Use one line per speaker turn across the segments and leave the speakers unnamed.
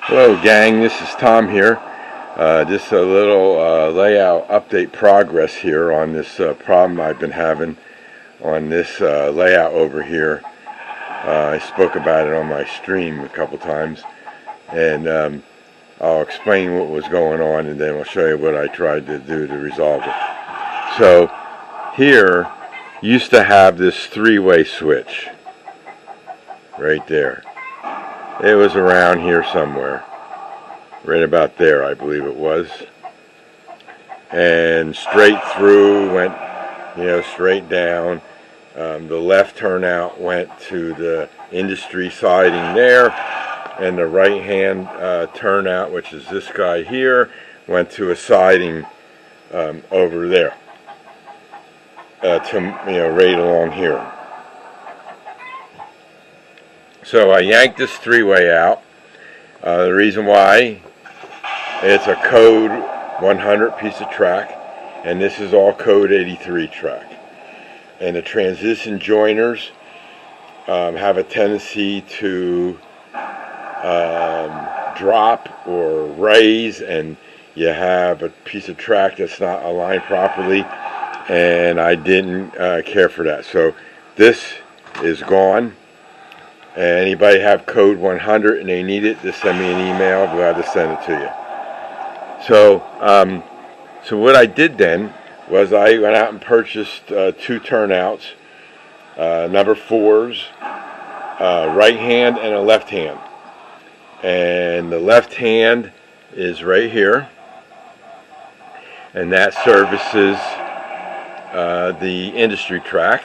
Hello gang, this is Tom here. Just a little layout update progress here on this problem I've been having on this layout over here. I spoke about it on my stream a couple times, and I'll explain what was going on, and then I'll show you what I tried to do to resolve it. So here used to have this three-way switch right there. It was around here somewhere, right about there I believe it was, and straight through went, straight down. The left turnout went to the industry siding there, and the right hand turnout, which is this guy here, went to a siding over there, right along here. So I yanked this three-way out. The reason why, it's a code 100 piece of track, and this is all code 83 track. And the transition joiners have a tendency to drop or raise, and you have a piece of track that's not aligned properly, and I didn't care for that. So this is gone. Anybody have code 100 and they need it, just send me an email. I'm glad to send it to you. So what I did then was I went out and purchased two turnouts, number 4s, right hand and a left hand. And the left hand is right here, and that services the industry track.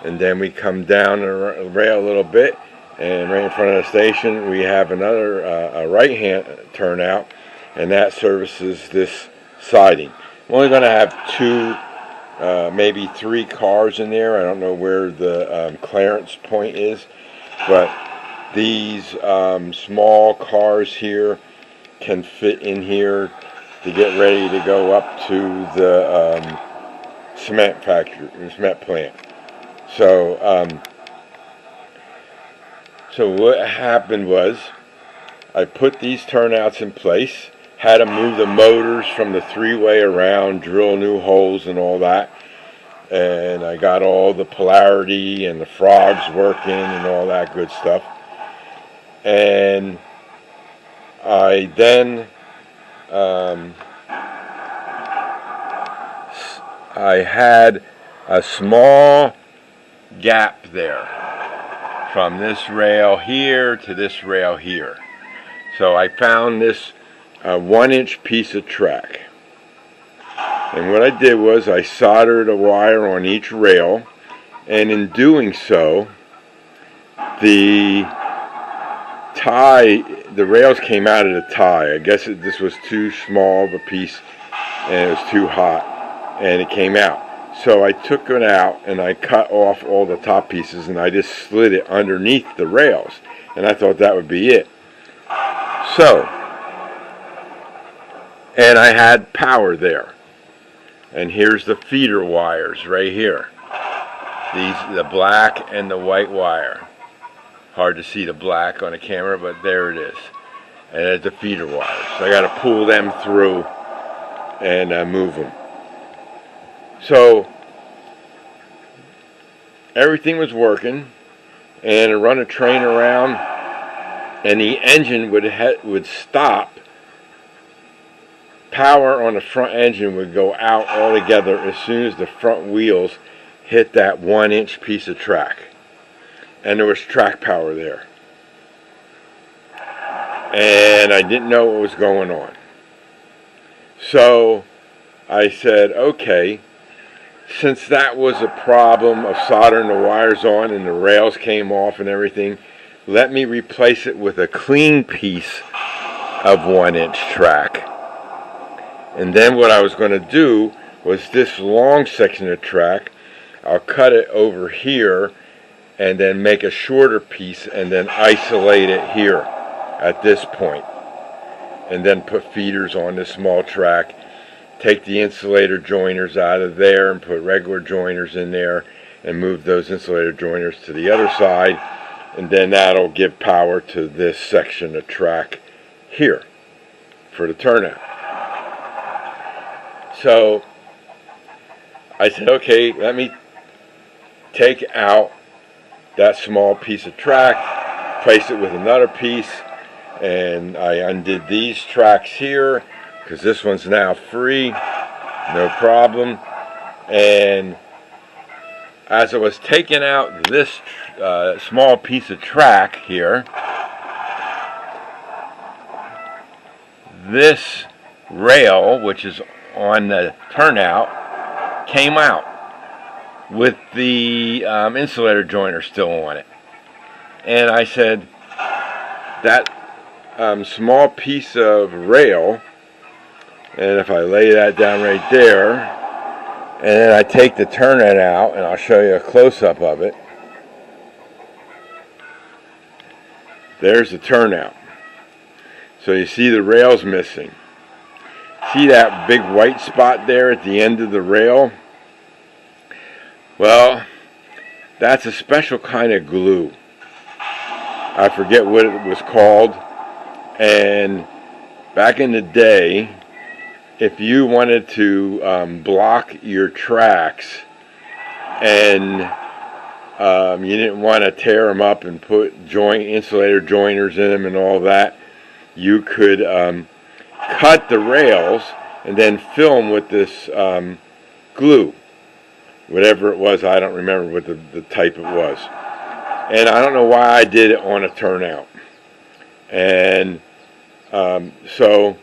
And then we come down the rail a little bit, and right in front of the station we have another a right hand turnout, and that services this siding. I'm only going to have 2, maybe 3 cars in there. I don't know where the clearance point is, but these small cars here can fit in here to get ready to go up to the cement factory, cement plant. So what happened was I put these turnouts in place, had to move the motors from the three-way around, drill new holes and all that, and I got all the polarity and the frogs working and all that good stuff. And I then I had a small gap there from this rail here to this rail here. So I found this 1-inch piece of track, and what I did was I soldered a wire on each rail, and in doing so the rails came out of the tie. I guess this was too small of a piece and it was too hot and it came out. So I took it out and I cut off all the top pieces and I just slid it underneath the rails, and I thought that would be it. So, and I had power there, and here's the feeder wires right here. The black and the white wire. Hard to see the black on the camera, but there it is. And it's the feeder wires. So I got to pull them through and move them. So everything was working, and I run a train around, and the engine would stop. Power on the front engine would go out altogether as soon as the front wheels hit that 1-inch piece of track, and there was track power there, and I didn't know what was going on. So I said, okay, since that was a problem of soldering the wires on and the rails came off and everything, let me replace it with a clean piece of 1-inch track. And then what I was going to do was this long section of track, I'll cut it over here and then make a shorter piece and then isolate it here at this point, and then put feeders on this small track, take the insulator joiners out of there and put regular joiners in there and move those insulator joiners to the other side, and then that'll give power to this section of track here for the turnout. So I said, okay, let me take out that small piece of track, place it with another piece, and I undid these tracks here because this one's now free, no problem. And as I was taking out this small piece of track here, this rail, which is on the turnout, came out with the insulator joiner still on it. And I said, that small piece of rail, and if I lay that down right there, and then I take the turnout out, and I'll show you a close-up of it. There's the turnout. So you see the rail's missing. See that big white spot there at the end of the rail? Well, that's a special kind of glue. I forget what it was called. And back in the day, if you wanted to block your tracks and you didn't want to tear them up and put insulator joiners in them and all that, you could cut the rails and then fill them with this glue. Whatever it was, I don't remember what the type it was. And I don't know why I did it on a turnout. And so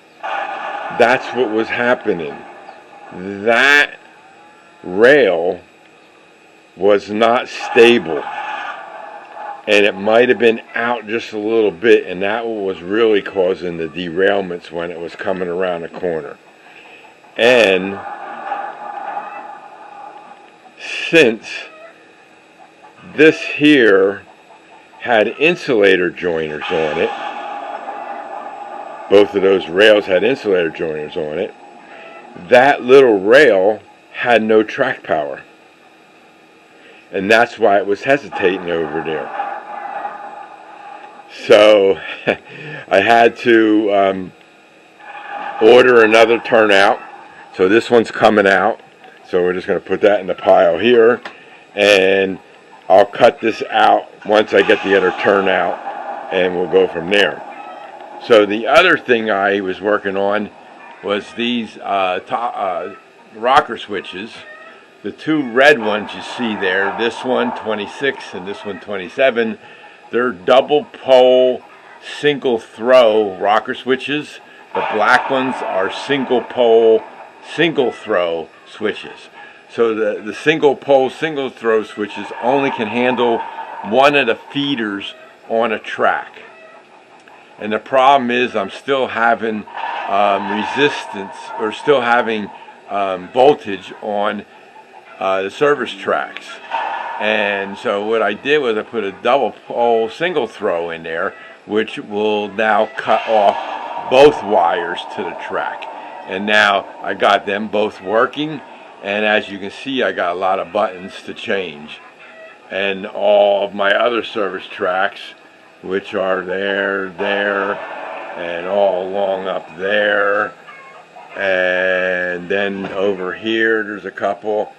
that's what was happening. That rail was not stable. And it might have been out just a little bit, and that was really causing the derailments when it was coming around the corner. And since this here had insulator joiners on it, both of those rails had insulator joiners on it, that little rail had no track power. And that's why it was hesitating over there. So I had to order another turnout. So this one's coming out. So we're just going to put that in the pile here. And I'll cut this out once I get the other turnout. And we'll go from there. So the other thing I was working on was these rocker switches. The two red ones you see there, this one 26 and this one 27, they're double pole, single throw rocker switches. The black ones are single pole, single throw switches. So the single pole, single throw switches only can handle one of the feeders on a track. And the problem is I'm still having resistance, or still having voltage on the service tracks. And so what I did was I put a double pole single throw in there, which will now cut off both wires to the track. And now I got them both working, and as you can see, I got a lot of buttons to change. And all of my other service tracks, which are there, and all along up there, and then over here there's a couple.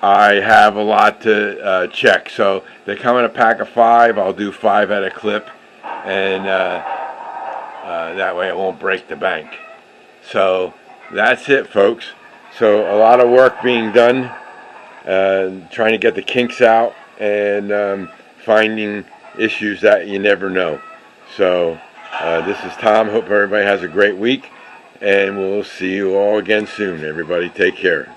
I have a lot to check, so they come in a pack of 5. I'll do 5 at a clip, and that way it won't break the bank. So that's it, folks. So a lot of work being done, trying to get the kinks out and finding issues that you never know. So this is Tom. Hope everybody has a great week, and we'll see you all again soon. Everybody take care.